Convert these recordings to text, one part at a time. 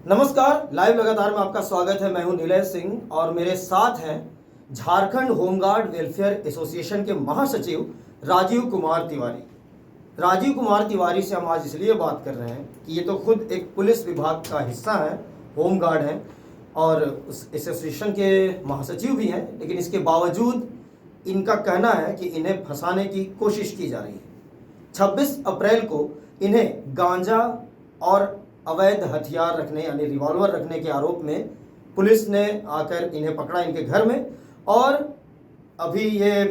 नमस्कार, लाइव लगातार में आपका स्वागत है। मैं हूं नीलय सिंह और मेरे साथ हैं झारखंड होमगार्ड वेलफेयर एसोसिएशन के महासचिव राजीव कुमार तिवारी। राजीव कुमार तिवारी से हम आज इसलिए बात कर रहे हैं कि ये तो खुद एक पुलिस विभाग का हिस्सा है, होमगार्ड है और उस एसोसिएशन के महासचिव भी हैं, लेकिन इसके बावजूद इनका कहना है कि इन्हें फंसाने की कोशिश की जा रही है। 26 अप्रैल को इन्हें गांजा और अवैध हथियार रखने यानी रिवॉल्वर रखने के आरोप में पुलिस ने आकर इन्हें पकड़ा इनके घर में, और अभी ये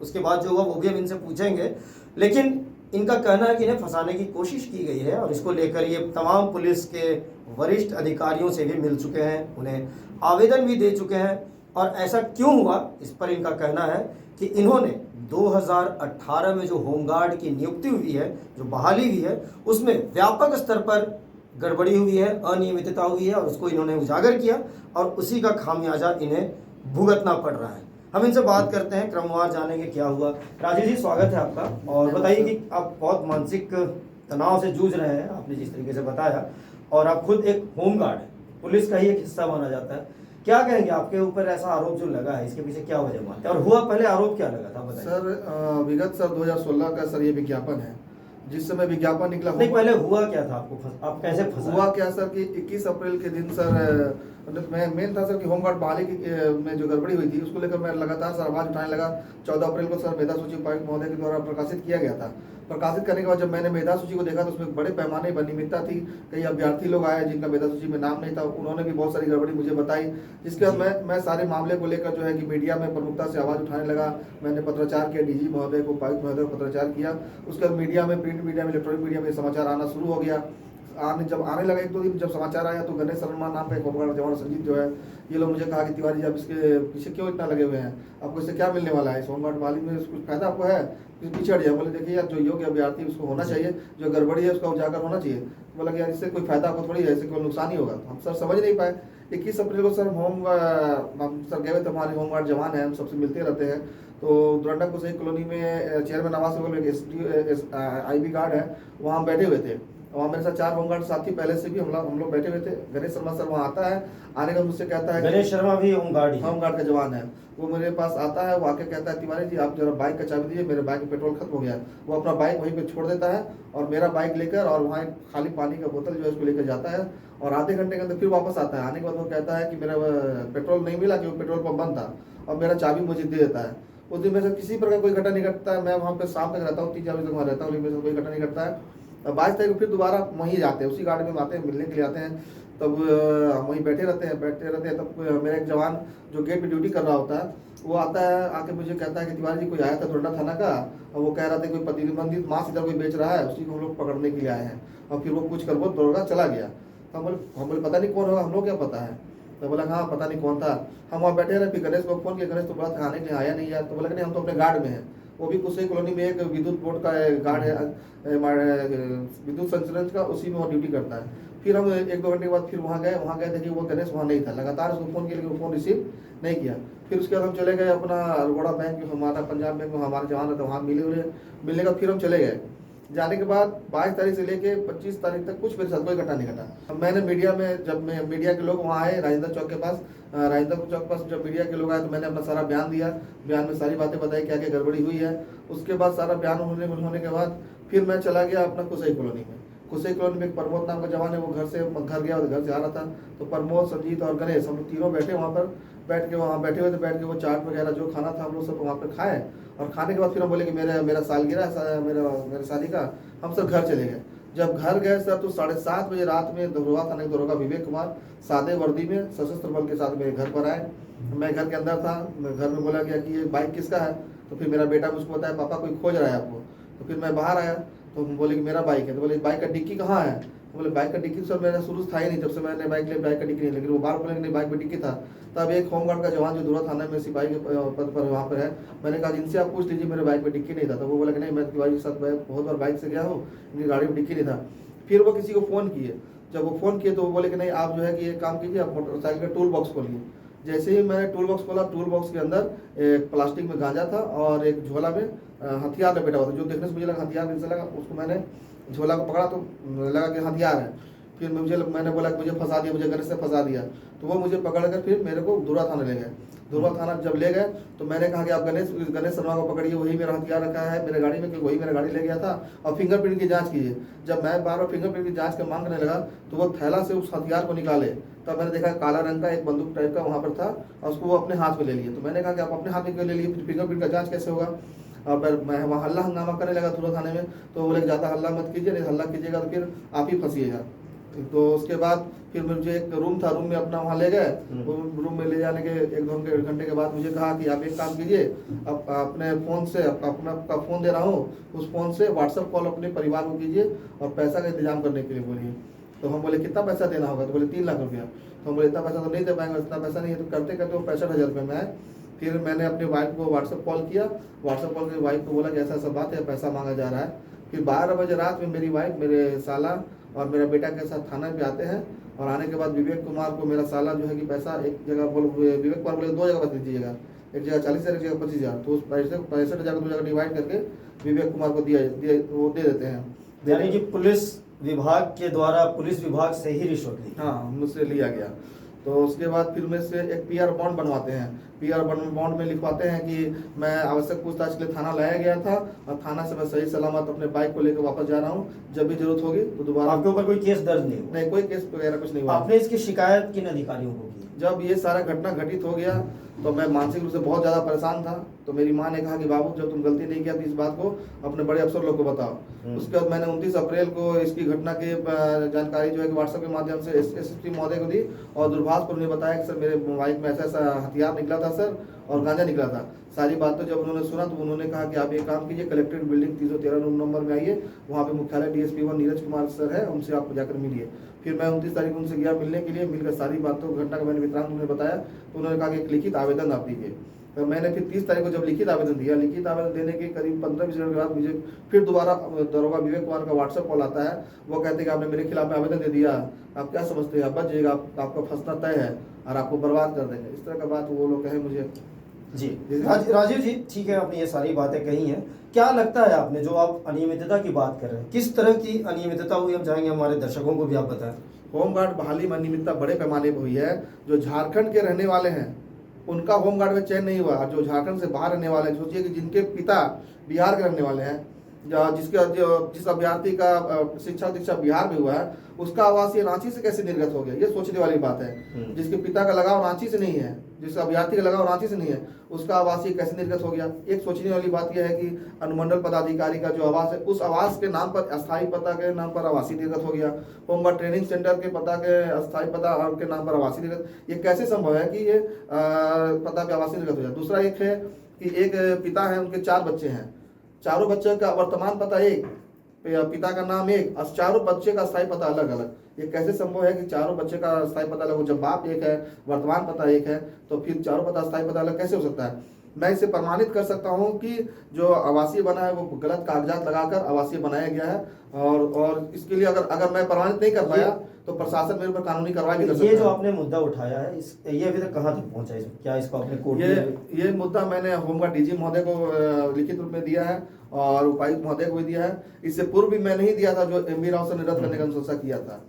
उसके बाद जो हुआ वो भी हम इनसे पूछेंगे। लेकिन इनका कहना है कि इन्हें फंसाने की कोशिश की गई है और इसको लेकर ये तमाम पुलिस के वरिष्ठ अधिकारियों से भी मिल चुके हैं, उन्हें आवेदन भी दे चुके हैं। और ऐसा क्यों हुआ, इस पर इनका कहना है कि इन्होंने 2018 में जो होमगार्ड की नियुक्ति हुई है, जो बहाली हुई है, उसमें व्यापक स्तर पर गड़बड़ी हुई है, अनियमितता हुई है और उसको इन्होंने उजागर किया और उसी का खामियाजा इन्हें भुगतना पड़ रहा है। हम इनसे बात करते हैं, क्रमवार जानेंगे क्या हुआ। राजीव जी, स्वागत है आपका। और बताइए कि आप बहुत मानसिक तनाव से जूझ रहे हैं, आपने जिस तरीके से बताया, और आप खुद एक होमगार्ड है, पुलिस का ही एक हिस्सा माना जाता है। क्या कहेंगे, आपके ऊपर ऐसा आरोप जो लगा है, इसके पीछे क्या वजह मानते हैं और हुआ पहले आरोप क्या लगा था, बताइए। सर विगत सर 2016 का सर ये विज्ञापन है, जिस समय विज्ञापन निकला। नहीं, पहले हुआ क्या था, आप कैसे फंसा? हुआ क्या सर कि 21 अप्रैल के दिन सर मैं मेन था सर कि होमगार्ड बहाली में जो गड़बड़ी हुई थी उसको लेकर मैं लगातार सर आवाज उठाने लगा। 14 अप्रैल को सर मेधा सूची उपायुक्त महोदय के द्वारा प्रकाशित किया गया था। प्रकाशित करने के बाद जब मैंने मेधा सूची को देखा तो उसमें बड़े पैमाने पर अनियमितता थी। कई अभ्यर्थी लोग आए जिनका मेधा सूची में नाम नहीं था, उन्होंने भी बहुत सारी गड़बड़ी मुझे बताई, जिसके बाद मैं सारे मामले को लेकर जो है कि मीडिया में प्रमुखता से आवाज उठाने लगा। मैंने पत्राचार किया, डीजी महोदय को, उपायुक्त महोदय को पत्राचार किया। उसके बाद मीडिया में, प्रिंट मीडिया में, इलेक्ट्रॉनिक मीडिया में समाचार आना शुरू हो गया। जब आने लगा एक दो दिन, जब समाचार आया तो गणेश शर्मा नाम का एक होमगार्ड जवान संजीत जो है, ये लोग मुझे कहा कि तिवारी जी आप इसके पीछे क्यों इतना लगे हुए हैं, आपको इससे क्या मिलने वाला है, इस होमगार्ड बहाली में कुछ फायदा आपको है, पीछे हट जाए। बोले देखिए यार, जो योग्य अभ्यर्थी उसको होना चाहिए, जो गड़बड़ी है उसका उजागर होना चाहिए। बोला कि यार इससे कोई फायदा आपको थोड़ी है, इससे कोई नुकसान ही होगा। हम सर समझ नहीं पाए। 21 अप्रैल को सर सर गए थे, हमारे होमगार्ड जवान है, हम सबसे मिलते रहते हैं। तो दुरंडा कुसई कॉलोनी में चेयरमैन आवास एक IB गार्ड है, वहाँ हम बैठे हुए थे। वहाँ मेरे साथ 4 होमगार्ड साथी पहले से भी हम लोग बैठे हुए थे। गणेश शर्मा सर वहाँ आता है, आने का मुझसे कहता है, गणेश शर्मा भी होमगार्ड का जवान है, वो मेरे पास आता है। वो आके कहता है तिवारी जी आप जरा बाइक का चाबी दीजिए, मेरे बाइक में पेट्रोल खत्म हो गया। वो अपना बाइक वहीं पे छोड़ देता है और मेरा बाइक लेकर और वहाँ खाली पानी का बोतल जो है उसको लेकर जाता है और आधे घंटे के अंदर फिर वापस आता है। आने के बाद वो कहता है कि मेरा पेट्रोल नहीं मिला, कि वो पेट्रोल पंप बंद था, और मेरा चाबी मुझे दे देता है। उस दिन मेरे साथ किसी प्रकार कोई घटना नहीं घटता है। मैं वहाँ पे शाम तक रहता हूँ, 3-4 बजे तक वहाँ रहता हूँ, लेकिन मेरे साथ कोई घटना नहीं घटता है। 22 तारीख को फिर दोबारा वहीं जाते हैं, उसी गाड़ी में आते हैं, मिलने के लिए आते हैं। तब वहीं बैठे रहते हैं। तब मेरा एक जवान जो गेट पे ड्यूटी कर रहा होता है वो आता है, आके मुझे कहता है कि तिवारी जी कोई आया था दुरंडा थाना का, और वो कह रहा था कोई प्रतिबंधित मांस इधर कोई बेच रहा है, उसी को हम लोग पकड़ने के लिए आए हैं। और फिर वो कुछ कर वो दौड़ा चला गया। तो हम बोले पता नहीं कौन होगा, हम लोग क्या पता है। तो बोला हाँ पता नहीं कौन था। हम वहाँ बैठे रहे, फिर गणेश को फोन किया, गणेश तो बड़ा थाने के लिए आया नहीं यार। तो बोला कि नहीं हम तो अपने गार्ड में हैं। वो भी कुसई कॉलोनी में एक विद्युत बोर्ड का गार्ड है, विद्युत संचरण का, उसी में वो ड्यूटी करता है। फिर हम 1-2 घंटे के बाद फिर वहाँ गए देखिए वो गणेश वहाँ नहीं था। लगातार उसको फोन किया लेकिन वो फोन रिसीव नहीं किया। फिर उसके बाद हम चले गए अपना अरोड़ा बैंक में, हमारा पंजाब बैंक में हमारे जवान रहते, वहाँ मिलने का फिर हम चले गए। जाने के बाद 22 तारीख से लेके 25 तारीख तक कुछ मेरे साथ कोई घटना नहीं घटा। मैंने मीडिया में, जब मीडिया के लोग वहाँ आए राजेंद्र चौक के पास, जब मीडिया के लोग आए तो मैंने अपना सारा बयान दिया। बयान में सारी बातें बताई क्या क्या गड़बड़ी हुई है। उसके बाद सारा बयान होने के बाद फिर मैं चला गया अपना कुसई कॉलोनी में। कुसई कॉलोनी में एक प्रमोद नाम का जवान है, वो घर गया, घर से आ रहा था। तो प्रमोद, संजीत और गणेश, हम लोग तीनों बैठे वहाँ पर, बैठ के वो चाट वगैरह जो खाना था हम लोग सब वहाँ पर खाए। और खाने के बाद फिर हम बोले कि मेरा सालगिरह है, मेरे शादी का, हम सब घर चले गए। जब घर गए सर तो 7:30 बजे रात में धरुआ थाना के दरोगा विवेक कुमार सादे वर्दी में सशस्त्र बल के साथ मेरे घर पर आए। मैं घर के अंदर था, मैं घर में बोला गया कि ये बाइक किसका है। तो फिर मेरा बेटा मुझको बताया पापा कोई खोज रहा है आपको। तो फिर मैं बाहर आया तो बोले कि मेरा बाइक है। तो बोले बाइक का डिक्की कहाँ है। तो बोले बाइक का डिक्की सर मेरा शुरू से था ही नहीं, जब से मैंने बाइक लिया बाइक का डिक्की नहीं, लेकिन वो बार बोले कि नहीं बाइक में डिक्की था। तब एक होमगार्ड का जवान जो धुरा थाना में सिपाही के पद पर वहाँ पर है, मैंने कहा इनसे आप पूछ लीजिए मेरे बाइक में डिक्की नहीं था। तो वो बोला कि नहीं मैं तिवारी के साथ बहुत बार बाइक से गया हूँ, इनकी गाड़ी में डिक्की नहीं था। फिर वो किसी को फ़ोन किए, जब वो फ़ोन किए तो वो बोले कि नहीं आप जो है कि ये काम कीजिए, आप मोटरसाइकिल का टूल बॉक्स खोलिए। जैसे ही मैंने टूल बॉक्स खोला, टूल बॉक्स के अंदर एक प्लास्टिक में गांजा था और एक झोला में हथियार लपेटा हुआ था, जो देखने से मुझे लगा हथियार जैसा लगा। उसको मैंने झोला को पकड़ा तो लगा कि हथियार है। फिर मैंने बोला कि मुझे फंसा दिया, मुझे गणेश ने फंसा दिया। तो वो मुझे पकड़ कर फिर मेरे को धुर्वा थाना ले गए। धुर्वा थाना जब ले गए तो मैंने कहा कि आप गणेश शर्मा को पकड़िए, वही मेरा हथियार रखा है मेरे गाड़ी में, क्योंकि वही मेरा गाड़ी ले गया था, और फिंगरप्रिंट की जांच कीजिए। जब मैं बार बार फिंगरप्रिंट की जांच का मांग करने लगा तो वो थैला से उस हथियार को निकाले, तब मैंने देखा काला रंग का एक बंदूक टाइप का वहाँ पर था, और उसको वो अपने हाथ में ले लिए। तो मैंने कहा कि आप अपने हाथ में क्यों ले लिए, फिर फिंगरप्रिंट का जाँच कैसे होगा। और फिर मैं वहाँ हल्ला हंगामा करने लगा धुर्वा थाने में। तो बोले ज़्यादा हल्ला मत कीजिए, नहीं हल्ला कीजिएगा तो फिर आप ही फंसिएगा। तो उसके बाद फिर मुझे एक रूम था, रूम में अपना वहाँ ले गए। रूम में ले जाने के 1-2 घंटे के बाद मुझे कहा कि आप एक काम कीजिए, अपने फ़ोन से, अपना आपका फ़ोन दे रहा हूँ, उस फ़ोन से व्हाट्सअप कॉल अपने परिवार को कीजिए और पैसा का इंतजाम करने के लिए बोलिए। तो हम बोले कितना पैसा देना होगा, तो बोले 3 लाख रुपया। तो हम बोले इतना पैसा तो नहीं दे पाएंगे, इतना पैसा नहीं है। तो करते करते वो 65,000 रुपये में आए। फिर मैंने अपनी वाइफ को व्हाट्सअप कॉल किया, व्हाट्सअप कॉल करके वाइफ को बोला कि ऐसा ऐसा बात है, पैसा मांगा जा रहा है। फिर 12 बजे रात में मेरी वाइफ, मेरे साला और मेरा बेटा के साथ थाना पे आते हैं, और आने के बाद विवेक कुमार को मेरा साला जो है कि पैसा एक जगह विवेक कुमार बोले 2 जगह बता दीजिएगा, एक जगह 40,000, एक जगह 25,000। तो उस 65,000 को 2 जगह डिवाइड करके विवेक कुमार को वो दे देते हैं। यानी कि पुलिस विभाग के द्वारा पुलिस विभाग से ही रिश्वत ली? हाँ, मुझसे लिया गया। तो उसके बाद फिर में से एक पीआर बॉन्ड बनवाते हैं। पीआर बॉन्ड में लिखवाते हैं कि मैं आवश्यक पूछताछ के लिए थाना लाया गया था, और थाना से मैं सही सलामत अपने बाइक को लेकर वापस जा रहा हूँ, जब भी जरूरत होगी तो दोबारा। आपके ऊपर कोई केस दर्ज नहीं हुआ? नहीं, कोई केस वगैरह कुछ नहीं हुआ। आपने इसकी शिकायत किन अधिकारियों को की? जब ये सारा घटना घटित हो गया तो मैं मानसिक रूप से बहुत ज़्यादा परेशान था। तो मेरी माँ ने कहा कि बाबू, जब तुम गलती नहीं किया तो इस बात को अपने बड़े अफसर लोग को बताओ। उसके बाद मैंने 29 अप्रैल को इसकी घटना की जानकारी जो है कि व्हाट्सएप के माध्यम से एसएसपी महोदय को दी, और दूरभाष पर उन्हें बताया कि सर मेरे बाइक में ऐसा ऐसा हथियार निकला था सर, और गांजा निकला था। सारी बातें जब उन्होंने सुना तो उन्होंने कहा कि आप एक काम कीजिए, कलेक्ट्रेट बिल्डिंग 313 रूम नंबर में आइए, वहाँ पे मुख्यालय DSP 1 नीरज कुमार सर है, उनसे आप जाकर मिलिए। फिर मैं 29 तारीख को उनसे गया मिलने के लिए। मिलकर सारी बातों घटना का मैंने वितरांत उन्हें बताया। तो उन्होंने कहा कि एक लिखित आवेदन आप दीजिए। तो मैंने फिर 30 तारीख को जब लिखित आवेदन दिया, लिखित आवेदन देने के करीब 15-20 मिनट के बाद मुझे फिर दोबारा दरोगा विवेक कुमार का व्हाट्सएप कॉल आता है। वो कहते हैं कि आपने मेरे खिलाफ आवेदन दे दिया, आप क्या समझते हैं, आप बच जाइएगा, आपका फंसना तय है और आपको बर्बाद कर देंगे। इस तरह का बात वो लोग कहे मुझे। जी राजीव जी, ठीक है, आपने ये सारी बातें कही हैं। क्या लगता है आपने, जो आप अनियमितता की बात कर रहे हैं, किस तरह की अनियमितता हुई, हम चाहेंगे हमारे दर्शकों को भी आप बताएं। होमगार्ड बहाली में अनियमितता बड़े पैमाने पर हुई है। जो झारखंड के रहने वाले हैं उनका होमगार्ड में चयन नहीं हुआ। जो झारखंड से बाहर रहने वाले हैं, सोचिए कि जिनके पिता बिहार के रहने वाले हैं, जिस अभ्यर्थी का शिक्षा दीक्षा बिहार में हुआ है, उसका आवासीय रांची से कैसे निर्गत हो गया, ये सोचने वाली बात है। जिसके पिता का लगाव रांची से नहीं है, जिस अभ्यर्थी का लगाव रांची से नहीं है, उसका आवासीय कैसे निर्गत हो गया। एक सोचने वाली बात यह है कि अनुमंडल पदाधिकारी का जो आवास है, उस आवास के नाम पर, अस्थायी पता के नाम पर आवासीय निर्गत हो गया। होमगार्ड ट्रेनिंग सेंटर के पता के, अस्थायी पता के नाम पर आवासीय निर्गत, ये कैसे संभव है कि ये पता पे आवासीय निर्गत हो जाए। दूसरा एक है कि एक पिता है, उनके 4 बच्चे हैं, चारों बच्चों का वर्तमान पता एक, पिता का नाम एक, और चारों बच्चे का स्थायी पता अलग अलग। ये कैसे संभव है कि चारों बच्चे का स्थायी पता अलग हो। जब बाप एक है, वर्तमान पता एक है, तो फिर चारों पता स्थायी पता अलग कैसे हो सकता है। मैं इसे प्रमाणित कर सकता हूं कि जो आवासीय बना है वो गलत कागजात लगाकर आवासीय बनाया गया है, और इसके लिए अगर मैं प्रमाणित नहीं कर पाया तो प्रशासन मेरे ऊपर कानूनी कार्रवाई भी कर सकता है। ये जो आपने मुद्दा उठाया है, ये अभी तक कहाँ तक पहुंचा है, क्या इसको आपने कोर्ट में? ये मुद्दा मैंने होमगार्ड DG महोदय को लिखित रूप में दिया है, और उपायुक्त महोदय को भी दिया है। इससे पूर्व भी मैं नहीं दिया था, जो MV राव से निरस्त करने का अनुशंसा किया था।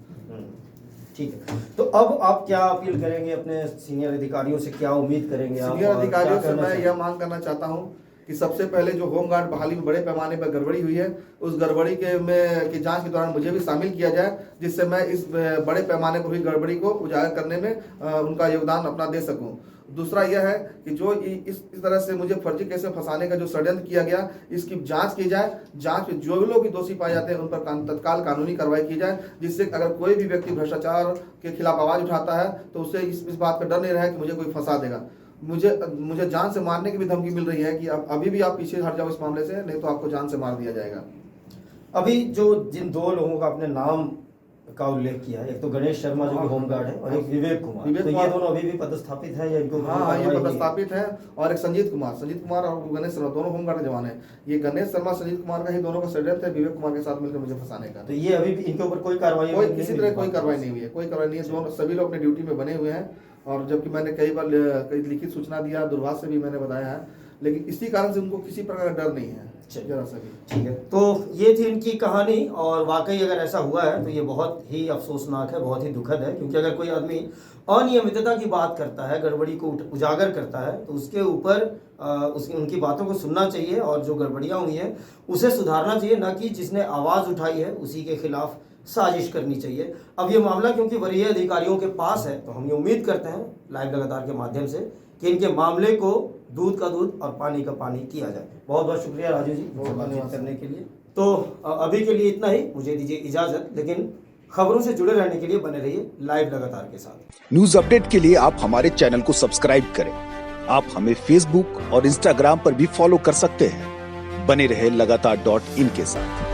ठीक है, तो अब आप क्या अपील करेंगे अपने सीनियर अधिकारियों से, क्या उम्मीद करेंगे आप? सीनियर अधिकारियों से मैं यह मांग करना चाहता हूं कि सबसे पहले जो होमगार्ड बहाली में बड़े पैमाने पर गड़बड़ी हुई है, उस गड़बड़ी की जांच के दौरान मुझे भी शामिल किया जाए, जिससे मैं इस बड़े पैमाने पर हुई गड़बड़ी को उजागर करने में उनका योगदान अपना दे सकूं। दूसरा यह है कि जो इस तरह से मुझे फर्जी केस में फंसाने का जो षड्यंत्र किया गया, इसकी जांच की जाए। जांच में जो भी लोग भी दोषी पाए जाते हैं उन पर तत्काल कानूनी कार्रवाई की जाए, जिससे अगर कोई भी व्यक्ति भ्रष्टाचार के खिलाफ आवाज उठाता है तो उससे इस बात का डर नहीं रहे कि मुझे कोई फंसा देगा। मुझे जान से मारने की भी धमकी मिल रही है कि अब अभी भी आप पीछे हट जाओ इस मामले से, नहीं तो आपको जान से मार दिया जाएगा। अभी जो जिन 2 लोगों का आपने नाम का उल्लेख किया है, एक तो गणेश शर्मा जो कि होमगार्ड है, और एक विवेक कुमार, तो ये दोनों अभी भी पदस्थापित है या इनको? हाँ, ये पदस्थापित है। और एक संजीत कुमार और गणेश शर्मा, दोनों होमगार्ड के जवान हैं। ये गणेश शर्मा संजीत कुमार का ही दोनों का षड्यंत्र है विवेक कुमार के साथ मिलकर मुझे फंसाने का। तो ये अभी भी इनके ऊपर कोई कार्रवाई? किसी तरह कोई कार्रवाई नहीं हुई है, कोई कार्रवाई नहीं है। दोनों सभी लोग अपनी ड्यूटी में बने हुए हैं, और जबकि मैंने कई बार लिखित सूचना दिया, दूरभाष से भी मैंने बताया है, लेकिन इसी कारण से उनको किसी प्रकार का डर नहीं है। चलिए। जरा सा भी। ठीक है, तो ये थी इनकी कहानी। और वाकई अगर ऐसा हुआ है तो ये बहुत ही अफसोसनाक है, बहुत ही दुखद है। क्योंकि अगर कोई आदमी अनियमितता की बात करता है, गड़बड़ी को उजागर करता है, तो उसके ऊपर उनकी बातों को सुनना चाहिए और जो गड़बड़ियाँ हुई हैं उसे सुधारना चाहिए, ना कि जिसने आवाज़ उठाई है उसी के खिलाफ साजिश करनी चाहिए। अब ये मामला क्योंकि वरीय अधिकारियों के पास है, तो हम ये उम्मीद करते हैं लाइव लगातार के माध्यम से कि इनके मामले को दूध का दूध और पानी का पानी किया जाए। बहुत बहुत शुक्रिया राजू जी बातचीत करने के लिए। तो अभी के लिए इतना ही, मुझे दीजिए इजाजत, लेकिन खबरों से जुड़े रहने के लिए बने रहिए लाइव लगातार के साथ। न्यूज अपडेट के लिए आप हमारे चैनल को सब्सक्राइब करें। आप हमें फेसबुक और इंस्टाग्राम पर भी फॉलो कर सकते हैं। बने रहे लगातार.in के साथ।